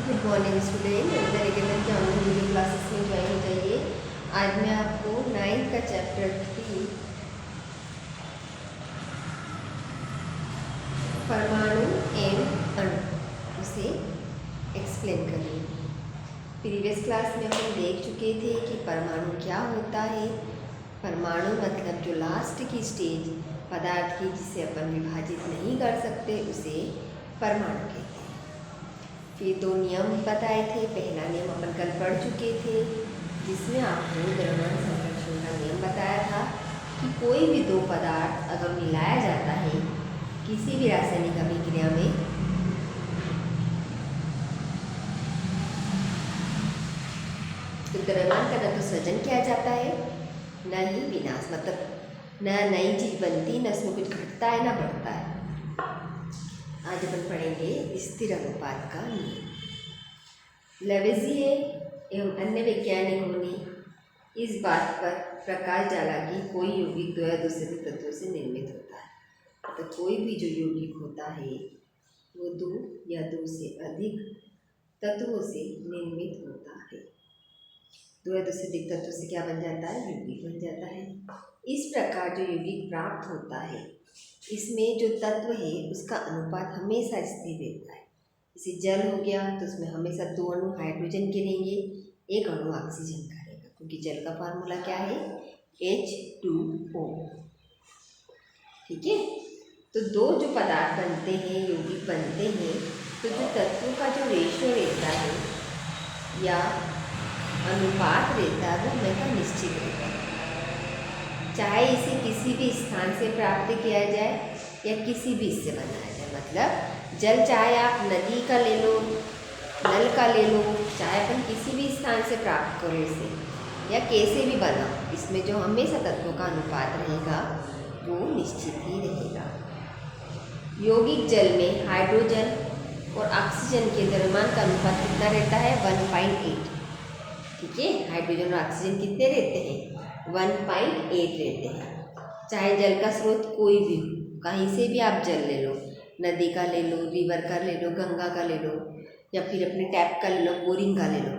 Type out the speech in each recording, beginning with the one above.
Good morning student, अंदर एक के ऑनलाइन वीडियो क्लासेस में ज्वाइन हो जाइए। आज मैं आपको 9th का चैप्टर 3 परमाणु एवं अणु उसे एक्सप्लेन करिए। प्रीवियस क्लास में हम देख चुके थे कि परमाणु क्या होता है। परमाणु मतलब जो लास्ट की स्टेज पदार्थ की जिसे अपन विभाजित नहीं कर सकते उसे परमाणु कहते हैं। फिर दो नियम बताए थे। पहला नियम अपन कल पढ़ चुके थे जिसमें आपको द्रव्यमान संरक्षण का नियम बताया था कि कोई भी दो पदार्थ अगर मिलाया जाता है किसी भी रासायनिक अभिक्रिया में तो द्रव्यमान का न तो सृजन किया जाता है न ही विनाश, मतलब न नई चीज बनती, न उसमें कुछ घटता है न बढ़ता है। आज अपन पढ़ेंगे स्थिर अनुपात का नियम। लवेजिए एवं अन्य वैज्ञानिकों ने इस बात पर प्रकाश डाला कि कोई यौगिक दो या दो से अधिक तत्वों से निर्मित होता है। तो कोई भी जो यौगिक होता है वो दो या दो से अधिक तत्वों से निर्मित होता है। दो या दो से अधिक तत्वों से क्या बन जाता है? यौगिक बन जाता है। इस प्रकार जो यौगिक प्राप्त होता है इसमें जो तत्व है उसका अनुपात हमेशा स्थिर रहता है। जैसे जल हो गया तो उसमें हमेशा दो अणु हाइड्रोजन के रहेंगे, एक अणु ऑक्सीजन का रहेगा, क्योंकि जल का फार्मूला क्या है? H2O। ठीक है, तो दो जो पदार्थ बनते हैं, यौगिक बनते हैं, तो जो तत्वों का जो रेशियो रहता है या अनुपात रहता है वो हमेशा निश्चित रहता है। चाहे इसे किसी भी स्थान से प्राप्त किया जाए या किसी भी इससे बनाया जाए। मतलब जल चाहे आप नदी का ले लो, नल का ले लो, चाहे अपन किसी भी स्थान से प्राप्त करो इसे या कैसे भी बनाओ, इसमें जो हमेशा तत्वों का अनुपात रहेगा वो निश्चित ही रहेगा। यौगिक जल में हाइड्रोजन और ऑक्सीजन के द्रव्यमान का अनुपात कितना रहता है? 1.8। ठीक है, हाइड्रोजन और ऑक्सीजन कितने रहते हैं? 1.8 रहते हैं। चाहे जल का स्रोत कोई भी, कहीं से भी आप जल ले लो, नदी का ले लो, रिवर का ले लो, गंगा का ले लो या फिर अपने टैप का ले लो, बोरिंग का ले लो,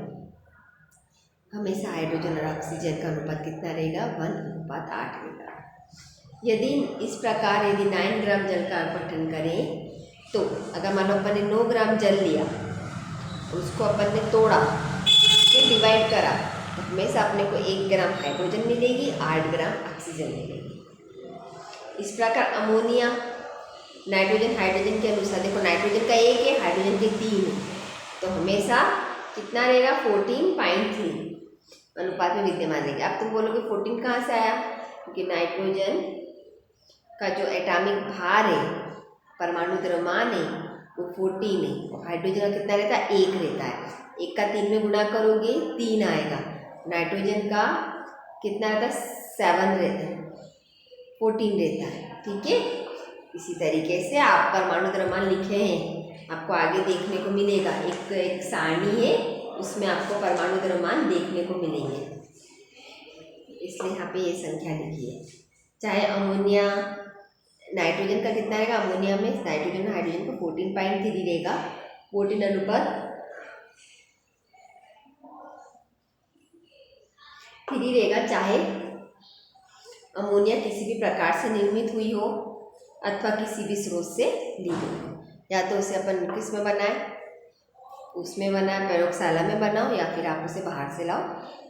हमेशा हाइड्रोजन और ऑक्सीजन का अनुपात कितना रहेगा? 1:8 रहेगा। यदि इस प्रकार यदि 9 ग्राम जल का अपघटन करें तो अगर मानो अपन ने 9 ग्राम जल लिया, उसको अपन ने तोड़ा, डिवाइड करा, तो हमेशा अपने को 1 ग्राम हाइड्रोजन मिलेगी, 8 ग्राम ऑक्सीजन मिलेगी। इस प्रकार अमोनिया नाइट्रोजन हाइड्रोजन के अनुसार, देखो नाइट्रोजन का 1 है, हाइड्रोजन के 3 है, तो हमेशा कितना रहेगा? 14.3 अनुपात में विद्यमान रहेगा। अब तुम बोलोगे 14 कहाँ से आया? क्योंकि नाइट्रोजन का जो एटॉमिक भार है, परमाणु द्रव्यमान है, वो 14 है और हाइड्रोजन का कितना रहता है? 1 रहता है। 1 का 3 में गुणा करोगे 3 आएगा। नाइट्रोजन का कितना रहता है? 7 रहता है, 14 रहता है। ठीक है, इसी तरीके से आप परमाणु द्रव्यमान लिखे हैं, आपको आगे देखने को मिलेगा। एक सारणी है, उसमें आपको परमाणु द्रव्यमान देखने को मिलेंगे, इसलिए यहाँ पे ये संख्या लिखी है। चाहे अमोनिया नाइट्रोजन का कितना रहेगा? अमोनिया में नाइट्रोजन हाइड्रोजन का 14.3 रहेगा, 14 अनुपात 3 रहेगा। चाहे अमोनिया किसी भी प्रकार से निर्मित हुई हो अथवा किसी भी स्रोत से ली गई हो, या तो उसे अपन किस में बनाए? उसमें बनाए, प्रयोगशाला में बनाओ, या फिर आप उसे बाहर से लाओ,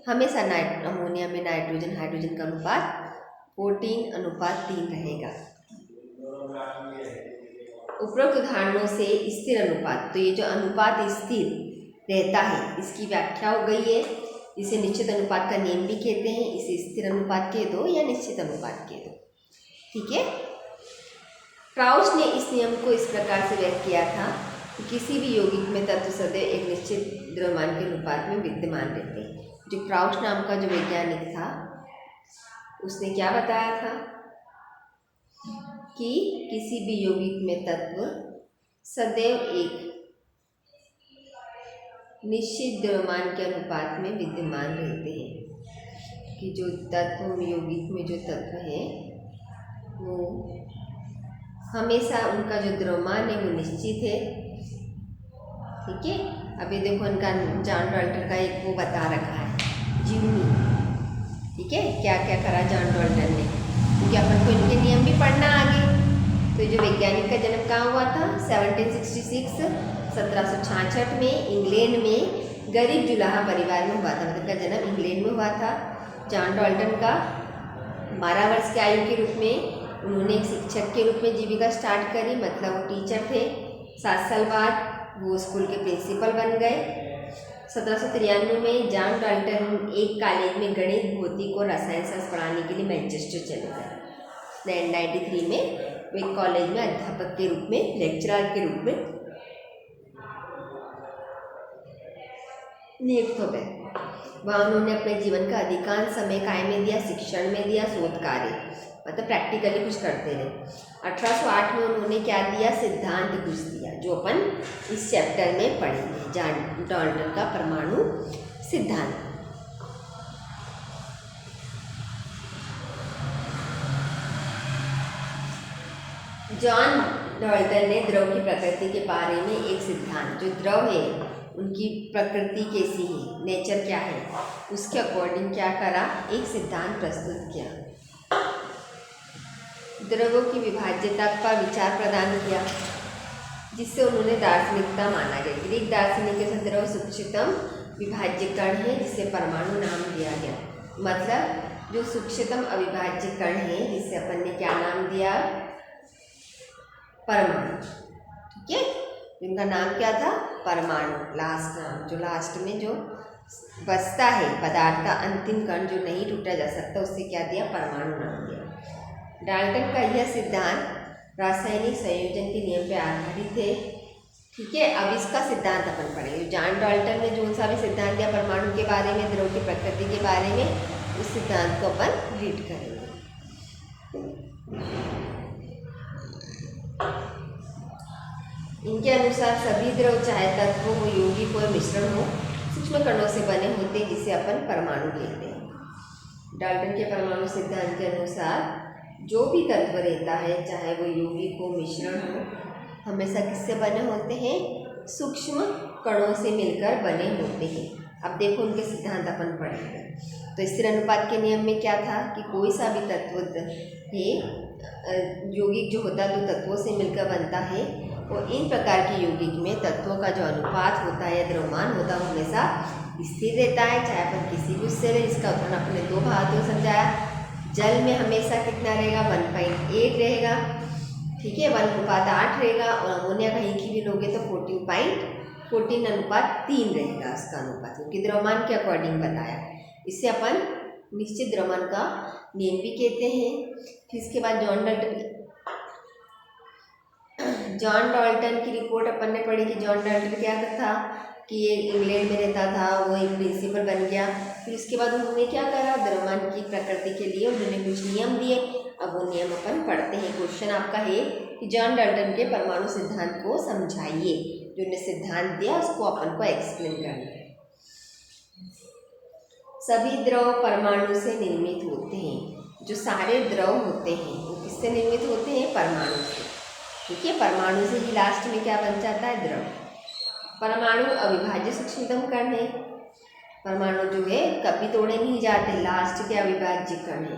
हमेशा अमोनिया में नाइट्रोजन हाइड्रोजन का अनुपात 14:3 रहेगा। उपरोक्त उदाहरणों से स्थिर अनुपात, तो ये जो अनुपात स्थिर रहता है इसकी व्याख्या हो गई है। इसे निश्चित अनुपात का नियम भी कहते हैं। इसे स्थिर अनुपात कह दो या निश्चित अनुपात कह दो। ठीक है, क्राउच ने इस नियम को इस प्रकार से व्यक्त किया था कि किसी भी यौगिक में तत्व सदैव एक निश्चित द्रव्यमान के अनुपात में विद्यमान रहते हैं। जो क्राउच नाम का जो वैज्ञानिक था उसने क्या बताया था कि किसी भी यौगिक में तत्व सदैव एक निश्चित द्रव्यमान के अनुपात में विद्यमान रहते हैं। कि जो तत्व यौगिक में जो तत्व है वो हमेशा उनका जो द्रव्यमान है वो निश्चित है ठीक है। अभी देखो इनका जॉन डाल्टन का एक वो बता रखा है जीवनी, ठीक है, क्या क्या करा जॉन डाल्टन ने, क्योंकि अपन को इनके नियम भी पढ़ना आगे। तो जो वैज्ञानिक का जन्म कहाँ हुआ था? 1766 1766 में इंग्लैंड में गरीब जुलाहा परिवार में हुआ था, मतलब का जन्म इंग्लैंड में हुआ था। जॉन डाल्टन का 12 वर्ष की आयु के रूप में उन्होंने एक शिक्षक के रूप में जीविका स्टार्ट करी, मतलब वो टीचर थे। 7 साल बाद वो स्कूल के प्रिंसिपल बन गए। 1793 में जॉन डाल्टन एक कॉलेज में गणित, भौतिक और रसायन शास्त्र पढ़ाने के लिए मैनचेस्टर चले गए। 1993 में वो एक कॉलेज में अध्यापक के रूप में, लेक्चरर के रूप में नियुक्त हो गए। वहाँ उन्होंने अपने जीवन का अधिकांश समय काय में दिया? शिक्षण में दिया, शोध कार्य, मतलब प्रैक्टिकली कुछ करते रहे। 1808 में उन्होंने क्या दिया? सिद्धांत कुछ दिया, जो अपन इस चैप्टर में पढ़ेंगे, जॉन डाल्टन का परमाणु सिद्धांत। जॉन डाल्टन ने द्रव की प्रकृति के बारे में एक सिद्धांत, जो द्रव है उनकी प्रकृति कैसी है, नेचर क्या है, उसके अकॉर्डिंग क्या करा? एक सिद्धांत प्रस्तुत किया। द्रव्यों की विभाज्यता पर विचार प्रदान किया, जिससे उन्होंने दार्शनिकता माना गया। ग्रीक दार्शनिक के द्रव सूक्ष्मतम विभाज्य कण है, जिसे परमाणु नाम दिया गया। मतलब जो सूक्ष्मतम अविभाज्य कण है, जिससे अपन ने क्या नाम दिया? परमाणु, ठीक है। इनका नाम क्या था? परमाणु, लास्ट नाम, जो लास्ट में जो बचता है पदार्थ का अंतिम कण जो नहीं टूटा जा सकता, उससे क्या दिया? परमाणु नाम दिया। डाल्टन का यह सिद्धांत रासायनिक संयोजन के नियम पर आधारित है, ठीक है। अब इसका सिद्धांत अपन पढ़ेंगे। जॉन डाल्टन ने जो सा भी सिद्धांत दिया परमाणु के बारे में, द्रव की प्रकृति के बारे में, उस सिद्धांत को अपन रीड करेंगे। इनके अनुसार सभी द्रव, चाहे तत्व हो, यौगिक हो, मिश्रण हो, सूक्ष्म कणों से बने होते हैं, जिसे अपन परमाणु कहते हैं। डाल्टन के परमाणु सिद्धांत के अनुसार जो भी तत्व रहता है, चाहे वो यौगिक हो, मिश्रण हो, हमेशा किससे बने होते हैं? सूक्ष्म कणों से मिलकर बने होते हैं। अब देखो उनके सिद्धांत अपन पढ़ेंगे। तो स्थिर अनुपात के नियम में क्या था कि कोई सा भी तत्व है, यौगिक जो होता है, दो तत्वों से मिलकर बनता है, और इन प्रकार के यौगिक में तत्वों का जो अनुपात होता है या द्रव्यमान होता है, वो हमेशा स्थिर रहता है, चाहे अपन किसी भी उससे ले। इसका उदाहरण अपने दो भागों में समझाया। जल में हमेशा कितना रहेगा? 1.8 रहेगा, ठीक है, 1:8 रहेगा। और अमोनिया का एक ही भी लोगे तो 14:3 रहेगा उसका अनुपात, क्योंकि द्रव्यमान के अकॉर्डिंग बताया। इससे अपन निश्चित द्रव्यमान का नियम भी कहते हैं। फिर इसके बाद जॉन डाल्टन की रिपोर्ट अपन ने पढ़ी कि जॉन डाल्टन क्या था कि ये इंग्लैंड में रहता था, वो एक प्रिंसिपल बन गया। फिर उसके बाद उन्होंने क्या करा? द्रव्यमान की प्रकृति के लिए उन्होंने कुछ नियम दिए। अब वो नियम अपन पढ़ते हैं। क्वेश्चन आपका है कि जॉन डाल्टन के परमाणु सिद्धांत को समझाइए। जो उन्होंने सिद्धांत दिया उसको अपन को एक्सप्लेन करना है। सभी द्रव परमाणु से निर्मित होते हैं। जो सारे द्रव होते हैं वो किससे निर्मित होते हैं? परमाणु से, ठीक है। परमाणु से ही लास्ट में क्या बन जाता है? द्रव। परमाणु अविभाज्य सूक्ष्मतम कण है। परमाणु जो है कभी तोड़े नहीं जाते, लास्ट के अविभाज्य कण है।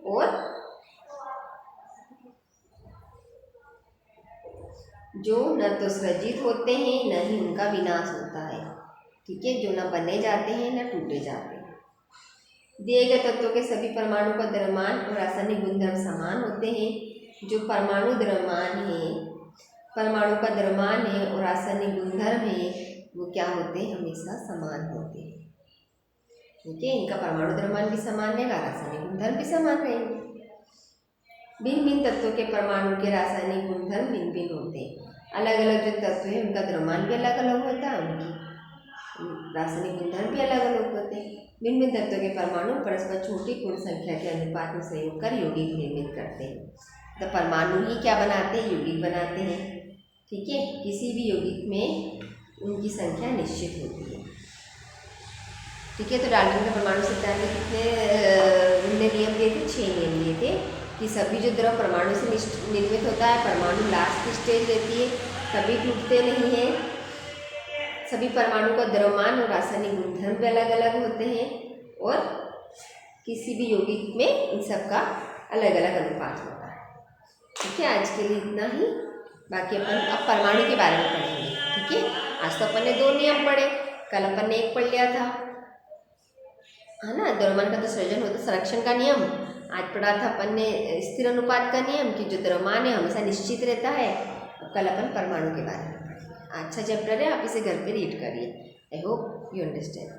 और जो न तो सृजित होते हैं न ही उनका विनाश होता है, ठीक है। जो न बने जाते हैं न टूटे जाते हैं। दिए गए तत्वों के सभी परमाणु का द्रव्यमान और रासायनिक गुणधर्म समान होते हैं। जो परमाणु द्रव्यमान है, परमाणु का द्रव्यमान है और रासायनिक गुणधर्म है, वो क्या होते हैं? हमेशा समान होते हैं, ठीक है। इनका परमाणु द्रव्यमान भी समान रहेगा, रासायनिक गुणधर्म भी समान रहेंगे। भिन्न भिन्न तत्वों के परमाणु के रासायनिक गुणधर्म भिन्न भिन्न होते हैं। अलग अलग जो तत्व है उनका द्रव्यमान भी अलग अलग होता है, उनकी रासायनिक गुणधर्म भी अलग अलग होते हैं। भिन्न भिन्न तत्वों के परमाणु परस्पर छोटी पूर्ण संख्या के अनुपात में संयोग कर यौगिक निर्मित करते हैं। तो परमाणु ही क्या बनाते हैं? यौगिक बनाते हैं, ठीक है। किसी भी यौगिक में उनकी संख्या निश्चित होती है, ठीक है। तो डाल्टन के परमाणु सिद्धांत में कितने उन्होंने नियम दिए थे? 6 नियम दिए थे कि सभी जो द्रव परमाणु से निर्मित होता है, परमाणु लास्ट की स्टेज रहती है, कभी टूटते नहीं हैं। सभी परमाणु का द्रव्यमान और रासायनिक गुणधर्म भी अलग अलग होते हैं और किसी भी यौगिक में इन सब का अलग अलग अनुपात होता है। ठीक है, आज के लिए इतना ही। बाकी अपन अब परमाणु के बारे में पढ़ेंगे। ठीक है, आज तो अपन ने 2 नियम पढ़े, कल अपन ने 1 पढ़ लिया था, है ना। द्रव्यमान का तो सृजन होता है, संरक्षण का नियम आज पढ़ा था अपन ने, स्थिर अनुपात का नियम कि जो द्रव्यमान है हमेशा निश्चित रहता है। अब कल अपन परमाणु के बारे में पढ़ेंगे। अच्छा चैप्टर है, आप इसे घर पे रीड करिए। I hope you understand.